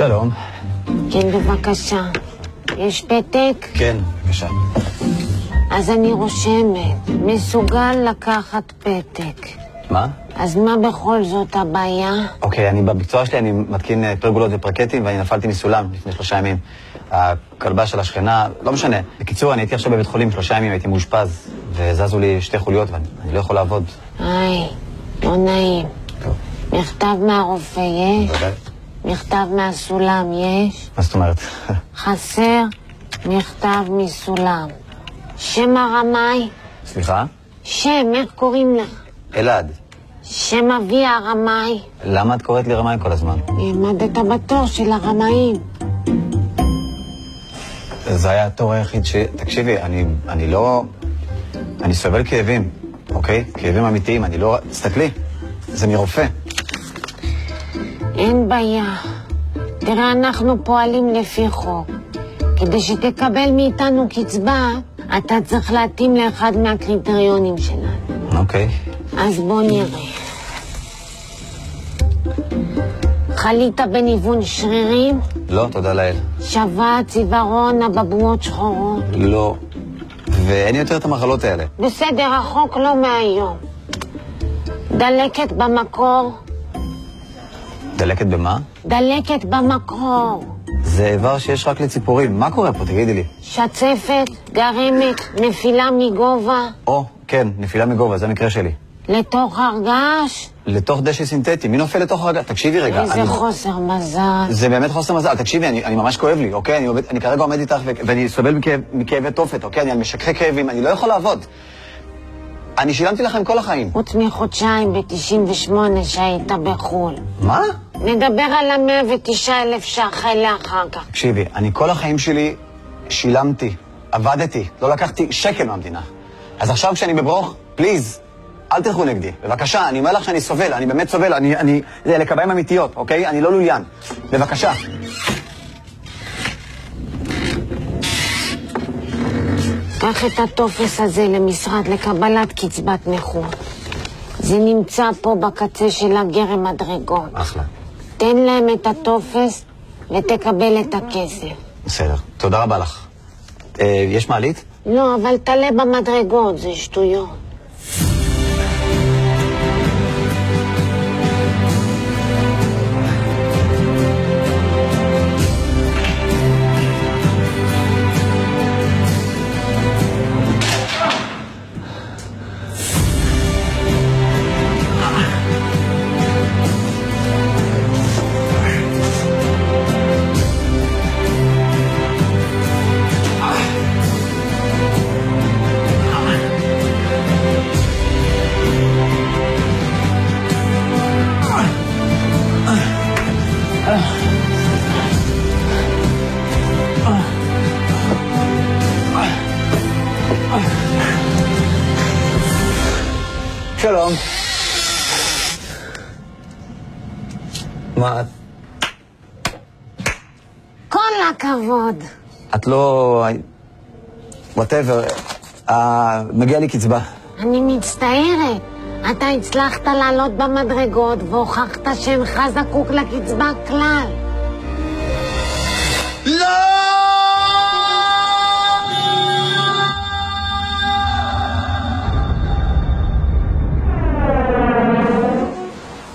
שלום. כן, בבקשה. יש פתק? כן, בבקשה. אז אני רושמת. מסוגל לקחת פתק. מה? אז מה בכל זאת הבעיה? אוקיי, במקצוע שלי אני מתקין פרגולות ופרקטים ואני נפלתי מסולם לפני 3 ימים. הכלבה של השכנה, לא משנה. בקיצור, אני הייתי עכשיו בבית חולים 3 ימים, הייתי מאושפז וזזו לי 2 חוליות ואני לא יכול לעבוד. היי, לא נעים. טוב. מכתב מהרופא יש? בוודאי. מכתב מהסולם יש? מה זאת אומרת? חסר מכתב מסולם. שם הרמאי? סליחה? שם, איך קוראים לך? אלעד. שם אבי הרמאי? למה את קוראת לי רמאי כל הזמן? העמדת בתור של הרמאים. זה היה התור היחיד תקשיבי, אני לא... אני סובל כאבים, אוקיי? כאבים אמיתיים, אני לא... תסתכלי, זה מרופא. אין בעיה. תראה, אנחנו פועלים לפי חוק. כדי שתקבל מאיתנו קצבה, אתה צריך להתאים לאחד מהקריטריונים שלנו. אוקיי. אז בוא נראה. חלית בניוון שרירים? לא, תודה לאל. שבת, צווארון, אבעבועות שחורות? לא. ואין יותר את המחלות האלה. בסדר, החוק לא מהיום. דלקת במקור? דלקת במה? דלקת במקור. זה איבר שיש רק לציפורים. מה קורה פה? תגידי לי. שצפת, גרמת, נפילה מגובה? או, כן, נפילה מגובה, זה המקרה שלי. לתוך הרגש? לתוך דשא סינתטי. מי נופל לתוך הרגש? תקשיבי רגע. איזה חוסר מזל. זה באמת חוסר מזל. תקשיבי, אני ממש כואב לי, אוקיי? אני כרגע עומד איתך ואני סובל מכאבי תופת, אוקיי? אני על משככי כאבים, אני לא יכול לעבוד. אני שילמתי לכם כל החיים. חוץ מחודשיים ב-98 שהיית בחול. מה? נדבר על 109,000 ש"ח האלה אחר כך. תקשיבי, אני כל החיים שלי שילמתי, עבדתי, לא לקחתי שקל מהמדינה. אז עכשיו כשאני בברוך, פליז, אל תלכו נגדי. בבקשה, אני אומר לך שאני סובל, אני באמת סובל, זה לקביים אמיתיות, אוקיי? אני לא לוליין. בבקשה. קח את הטופס הזה למשרד לקבלת קצבת נכות. זה נמצא פה בקצה של הגרם מדרגות. אחלה. תן להם את הטופס ותקבל את הכסף. בסדר. תודה רבה לך. יש מעלית? לא, אבל תעלה במדרגות, זה שטויות. שלום. מה את? כל הכבוד. את לא... whatever. מגיע לי קצבה. אני מצטערת. אתה הצלחת לעלות במדרגות והוכחת שאינך זקוק לקצבה כלל. לא!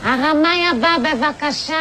הרמאי הבא, בבקשה.